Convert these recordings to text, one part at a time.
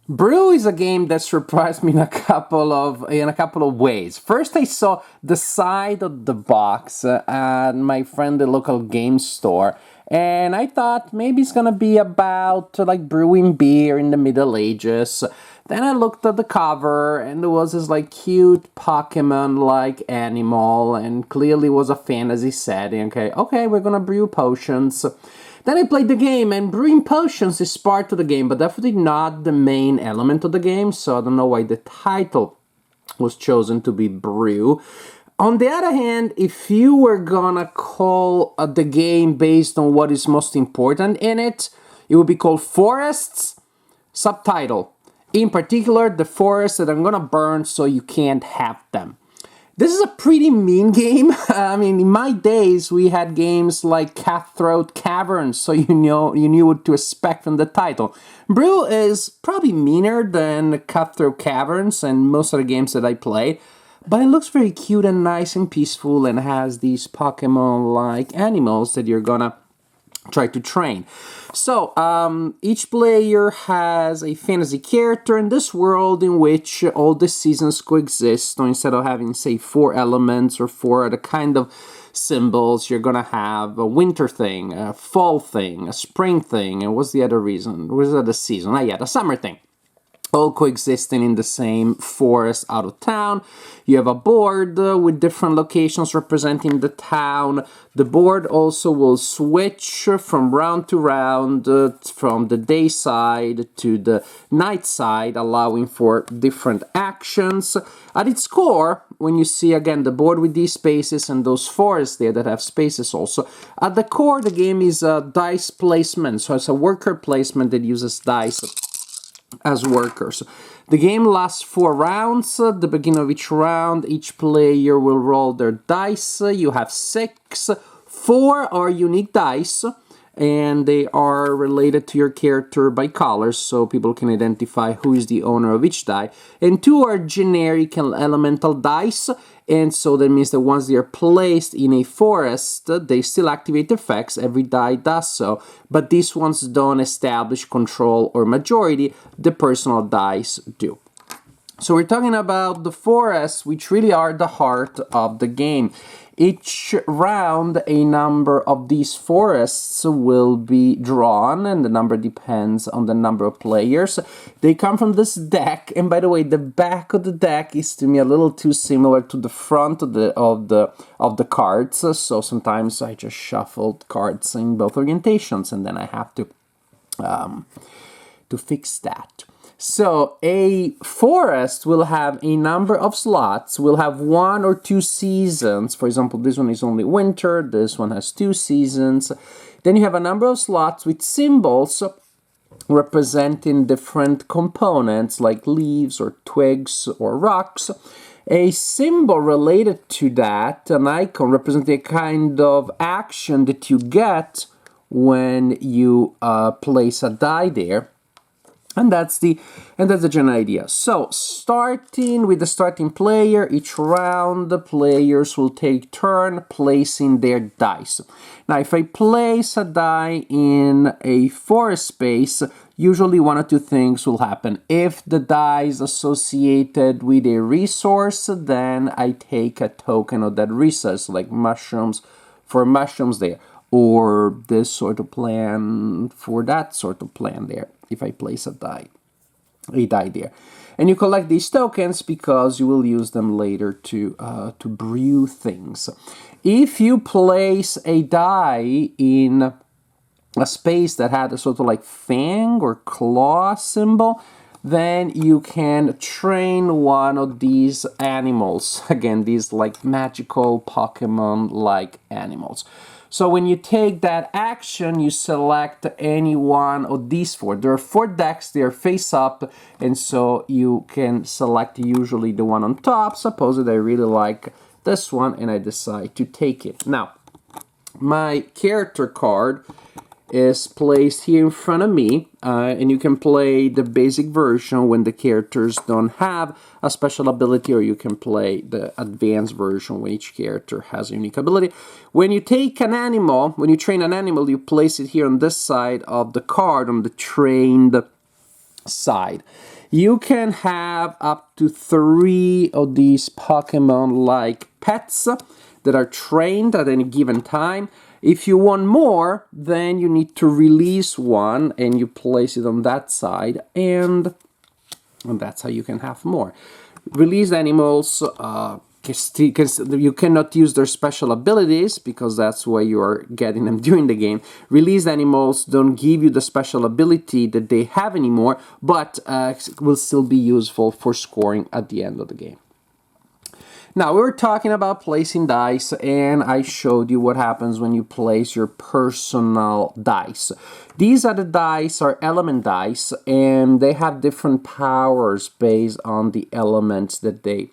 Brew is a game that surprised me in a couple of ways. First, I saw the side of the box at my friend the local game store, and I thought maybe it's gonna be about like brewing beer in the Middle Ages. Then I looked at the cover, and there was this like cute Pokemon-like animal, and clearly was a fantasy setting. Okay, we're gonna brew potions. Then I played the game, and brewing potions is part of the game, but definitely not the main element of the game, so I don't know why the title was chosen to be Brew. On the other hand, if you were gonna call the game based on what is most important in it, it would be called Forests. Subtitle. In particular, the forests that I'm gonna burn so you can't have them. This is a pretty mean game. I mean, in my days, we had games like Cutthroat Caverns, so you knew what to expect from the title. Brew is probably meaner than Cutthroat Caverns and most of the games that I play, but it looks very cute and nice and peaceful and has these Pokemon-like animals that you're gonna try to train. So, each player has a fantasy character in this world in which all the seasons coexist. So instead of having, say, 4 elements or 4 other kind of symbols, you're gonna have a winter thing, a fall thing, a spring thing, and what's the other reason? What's the other season? The summer thing. All coexisting in the same forest out of town. You have a board with different locations representing the town. The board also will switch from round to round, from the day side to the night side, allowing for different actions. At its core, when you see again the board with these spaces and those forests there that have spaces also, at the core the game is a dice placement. So it's a worker placement that uses dice as workers. The game lasts 4 rounds. At the beginning of each round, each player will roll their dice. You have 6. 4 are unique dice, and they are related to your character by colors, so people can identify who is the owner of each die. And 2 are generic elemental dice, and so that means that once they are placed in a forest, they still activate effects. Every die does so, but these ones don't establish control or majority. The personal dice do. So we're talking about the forests, which really are the heart of the game. Each round, a number of these forests will be drawn, and the number depends on the number of players. They come from this deck, and by the way, the back of the deck is to me a little too similar to the front of the cards. So sometimes I just shuffled cards in both orientations, and then I have to fix that. So a forest will have a number of slots, will have 1 or 2 seasons. For example, this one is only winter, this one has 2 seasons. Then you have a number of slots with symbols representing different components like leaves or twigs or rocks. A symbol related to that, an icon representing a kind of action that you get when you place a die there. And that's the general idea. So, starting with the starting player, each round the players will take turn placing their dice. Now, if I place a die in a forest space, usually 1 or 2 things will happen. If the die is associated with a resource, then I take a token of that resource, like mushrooms for mushrooms there, or this sort of plan for that sort of plan there, if I place a die there. And you collect these tokens because you will use them later to brew things. If you place a die in a space that had a sort of like fang or claw symbol, then you can train one of these animals. Again, these like magical Pokemon-like animals. So when you take that action, you select any one of these 4. There are 4 decks, they are face up, and so you can select usually the one on top. Suppose that I really like this one and I decide to take it. Now, my character card is placed here in front of me, and you can play the basic version when the characters don't have a special ability, or you can play the advanced version when each character has a unique ability. When you take an animal, when you train an animal, you place it here on this side of the card, on the trained side. You can have up to 3 of these Pokemon like pets that are trained at any given time. If you want more, then you need to release one and you place it on that side, and that's how you can have more. Released animals, you cannot use their special abilities because that's why you are getting them during the game. Released animals don't give you the special ability that they have anymore, but will still be useful for scoring at the end of the game. Now, we were talking about placing dice, and I showed you what happens when you place your personal dice. These are the dice, are element dice, and they have different powers based on the elements that they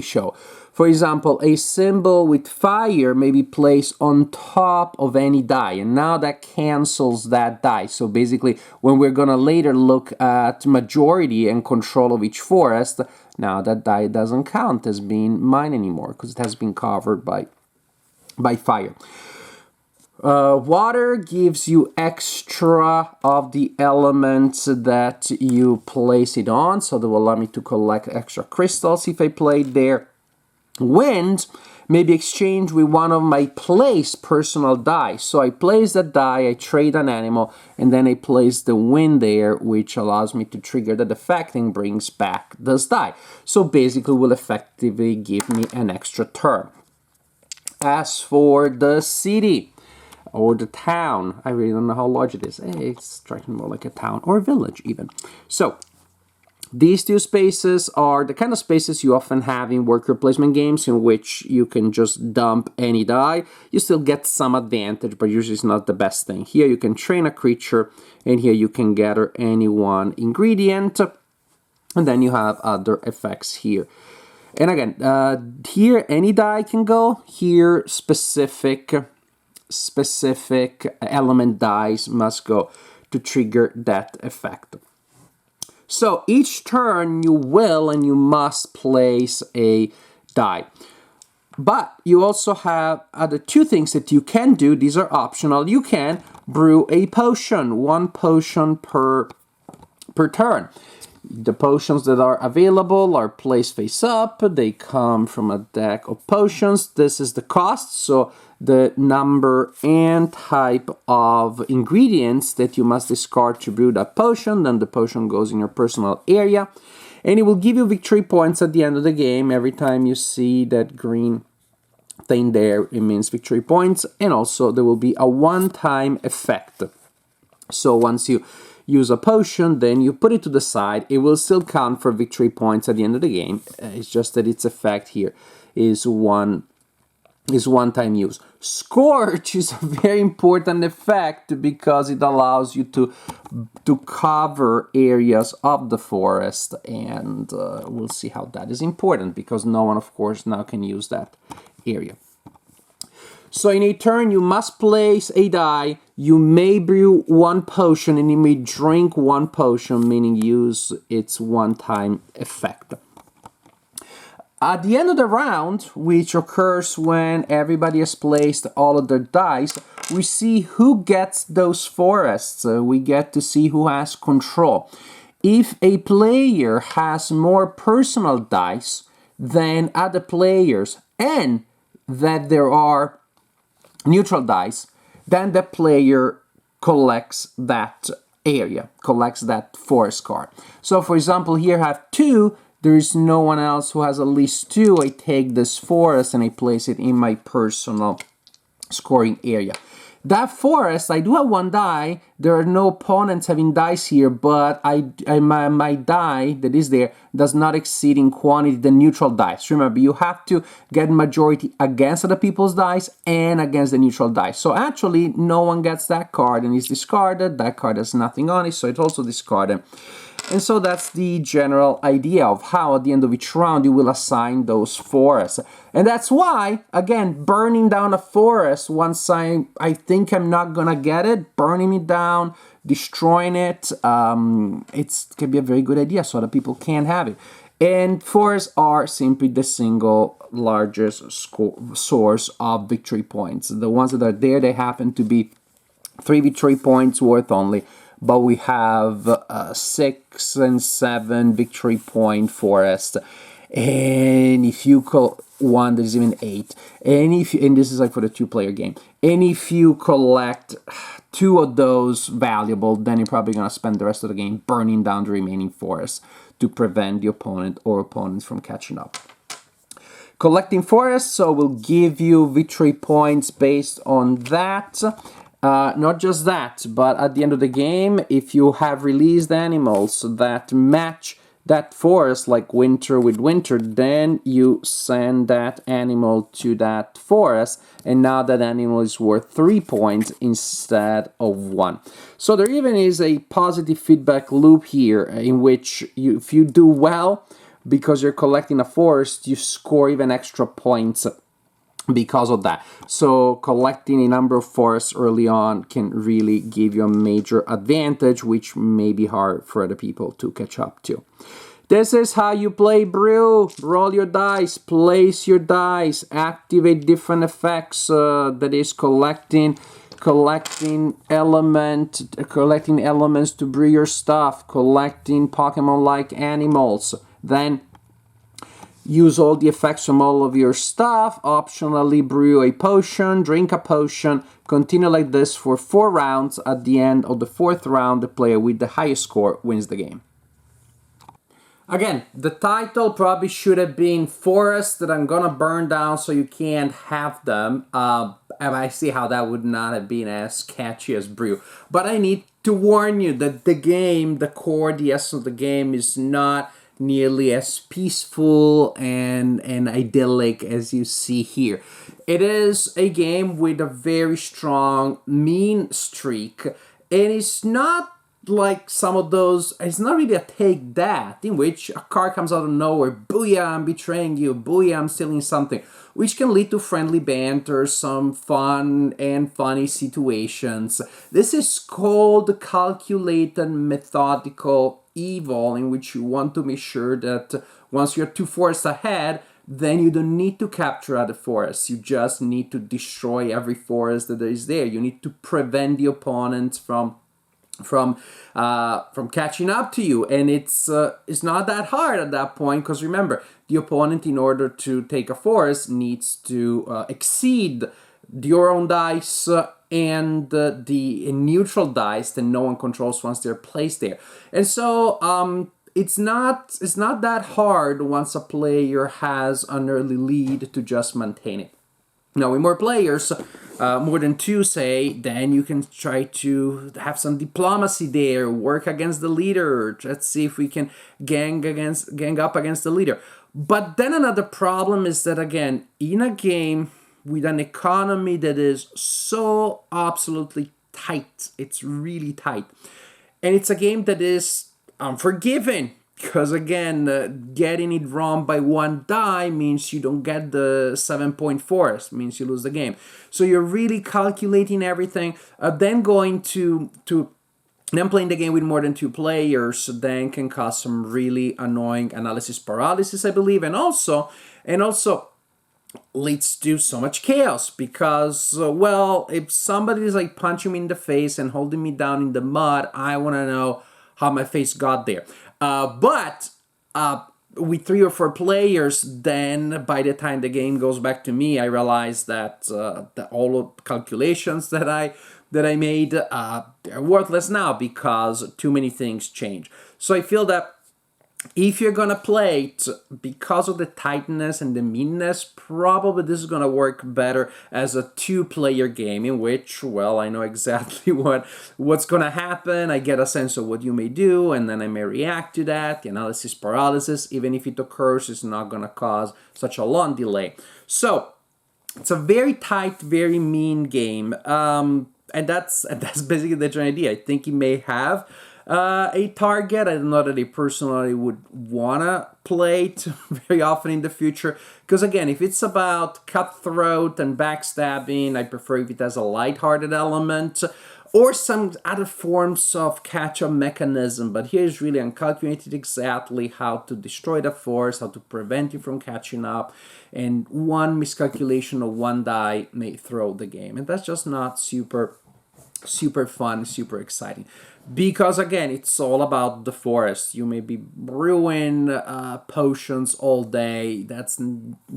show. For example, a symbol with fire may be placed on top of any die, and now that cancels that die. So basically, when we're gonna later look at majority and control of each forest, now that die doesn't count as being mine anymore because it has been covered by fire. Water gives you extra of the elements that you place it on, so that will allow me to collect extra crystals if I play there. Wind may be exchanged with one of my placed personal dice. So I place that die, I trade an animal, and then I place the wind there, which allows me to trigger that effect and brings back this die. So basically will effectively give me an extra turn. As for the city, or the town, I really don't know how large it is. It's striking more like a town or a village even. So these two spaces are the kind of spaces you often have in worker placement games in which you can just dump any die. You still get some advantage, but usually it's not the best thing. Here you can train a creature, and here you can gather any one ingredient, and then you have other effects here. And again, here any die can go. Here specific element dice must go to trigger that effect. So each turn you will and you must place a die. But you also have other two things that you can do. These are optional. You can brew a potion, 1 potion per turn. The potions that are available are placed face up. They come from a deck of potions. This is the cost, so the number and type of ingredients that you must discard to brew that potion. Then the potion goes in your personal area, and it will give you victory points at the end of the game. Every time you see that green thing there, it means victory points, and also there will be a one-time effect. So once you use a potion, then you put it to the side, it will still count for victory points at the end of the game. It's just that its effect here is one-time use. Scorch is a very important effect because it allows you to cover areas of the forest, and we'll see how that is important because no one, of course, now can use that area. So in a turn, you must place a die. You may brew 1 potion, and you may drink 1 potion, meaning use its one-time effect. At the end of the round, which occurs when everybody has placed all of their dice, we see who gets those forests. We get to see who has control. If a player has more personal dice than other players, and that there are neutral dice, then the player collects that area, collects that forest card. So for example, here I have 2, there is no one else who has at least 2. I take this forest and I place it in my personal scoring area. That forest, I do have 1 die. There are no opponents having dice here, but my die that is there does not exceed in quantity the neutral dice. Remember, you have to get majority against other people's dice and against the neutral dice. So actually, no one gets that card and is discarded. That card has nothing on it, so it's also discarded. And so that's the general idea of how at the end of each round you will assign those forests. And that's why, again, burning down a forest once I think I'm not gonna get it, burning it down, destroying it, it can be a very good idea so that people can't have it. And forests are simply the single largest source of victory points. The ones that are there, they happen to be 3 victory points worth only, but we have 6 and 7 victory point forest. And if you call one, there's even 8. And this is like for the 2-player game. And if you collect 2 of those valuable, then you're probably gonna spend the rest of the game burning down the remaining forests to prevent the opponent or opponents from catching up. Collecting forests, so will give you victory points based on that. Not just that, but at the end of the game, if you have released animals that match that forest, like winter with winter, then you send that animal to that forest, and now that animal is worth 3 points instead of 1. So there even is a positive feedback loop here in which if you do well, because you're collecting a forest, you score even extra points because of that. So collecting a number of forests early on can really give you a major advantage, which may be hard for other people to catch up to. This is how you play Brew. Roll your dice, place your dice, activate different effects, that is collecting elements to brew your stuff, collecting Pokemon-like animals, then use all the effects from all of your stuff, optionally brew a potion, drink a potion, continue like this for 4 rounds. At the end of the 4th round, the player with the highest score wins the game. Again, the title probably should have been Forests That I'm Gonna Burn Down So You Can't Have Them. And I see how that would not have been as catchy as Brew. But I need to warn you that the game, the core, the essence of the game is not nearly as peaceful and idyllic as you see here. It is a game with a very strong mean streak, and it's not like some of those, it's not really a take that, in which a card comes out of nowhere, booyah, I'm betraying you, booyah, I'm stealing something, which can lead to friendly banter, some fun and funny situations. This is called calculated methodical evil, in which you want to make sure that once you're 2 forests ahead, then you don't need to capture other forests. You just need to destroy every forest that is there. You need to prevent the opponents from catching up to you, and it's not that hard at that point, because remember, the opponent, in order to take a forest, needs to exceed your own dice and the neutral dice that no one controls once they're placed there. And so it's not that hard once a player has an early lead to just maintain it. Now, with more players, more than 2, say, then you can try to have some diplomacy there, work against the leader. Let's see if we can gang up against the leader. But then another problem is that, again, in a game with an economy that is so absolutely tight, it's really tight, and it's a game that is unforgiving. Because again, getting it wrong by 1 die means you don't get the 7-point forest, means you lose the game. So you're really calculating everything. Then going to then playing the game with more than 2 players then can cause some really annoying analysis paralysis, I believe, and also leads to so much chaos, because well, if somebody is like punching me in the face and holding me down in the mud, I want to know how my face got there. But with 3 or 4 players, then by the time the game goes back to me, I realize that all of the calculations that I made are worthless now, because too many things change. So I feel that if you're gonna play it, because of the tightness and the meanness, probably this is gonna work better as a 2-player game, in which, well, I know exactly what's gonna happen. I get a sense of what you may do, and then I may react to that. The analysis paralysis, even if it occurs, is not gonna cause such a long delay. So it's a very tight, very mean game, and that's basically the general idea. I think it may have a target. I don't know that I personally would wanna play it very often in the future, because again, if it's about cutthroat and backstabbing, I prefer if it has a lighthearted element or some other forms of catch-up mechanism. But here is really uncalculated exactly how to destroy the force, how to prevent you from catching up, and one miscalculation of 1 die may throw the game, and that's just not super Super fun, super exciting. Because again, it's all about the forest. You may be brewing potions all day. That's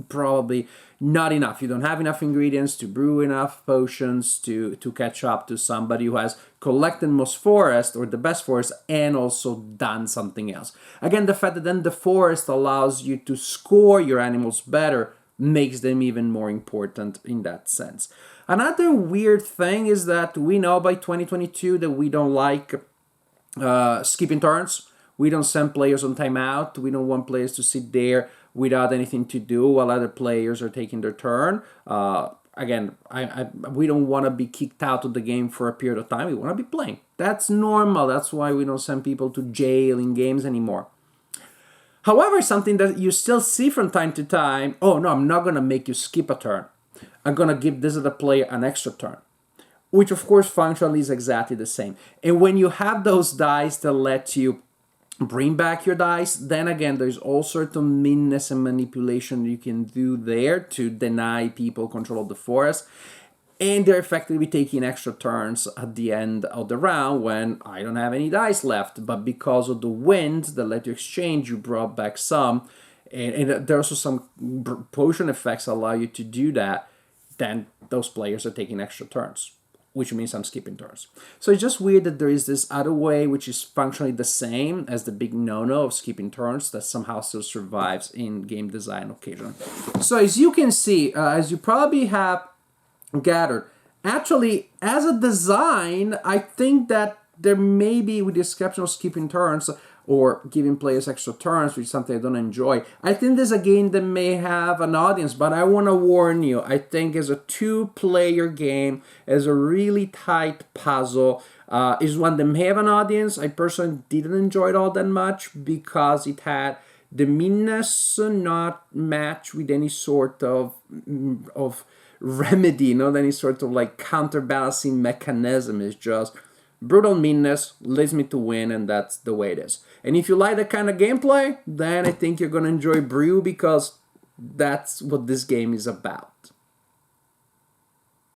probably not enough. You don't have enough ingredients to brew enough potions to catch up to somebody who has collected most forest or the best forest and also done something else. Again, the fact that then the forest allows you to score your animals better makes them even more important in that sense. Another weird thing is that we know by 2022 that we don't like skipping turns. We don't send players on timeout. We don't want players to sit there without anything to do while other players are taking their turn. Again, we don't want to be kicked out of the game for a period of time. We want to be playing. That's normal. That's why we don't send people to jail in games anymore. However, something that you still see from time to time, oh no, I'm not going to make you skip a turn. I'm going to give this other player an extra turn, which of course functionally is exactly the same. And when you have those dice that let you bring back your dice, then again, there's all sorts of meanness and manipulation you can do there to deny people control of the forest. And they're effectively taking extra turns at the end of the round when I don't have any dice left. But because of the wind that let you exchange, you brought back some. And there are also some potion effects allow you to do that. Then those players are taking extra turns, which means I'm skipping turns. So it's just weird that there is this other way, which is functionally the same as the big no-no of skipping turns, that somehow still survives in game design occasionally. So as you can see, as you probably have gathered, actually, as a design, I think that there may be, with the exception of skipping turns or giving players extra turns, which is something I don't enjoy, I think there's a game that may have an audience, but I want to warn you, I think as a two-player game, as a really tight puzzle, is one that may have an audience. I personally didn't enjoy it all that much because it had the meanness not match with any sort of remedy, not any sort of like counterbalancing mechanism. It's just brutal meanness leads me to win, and that's the way it is. And if you like that kind of gameplay, then I think you're gonna enjoy Brew, because that's what this game is about.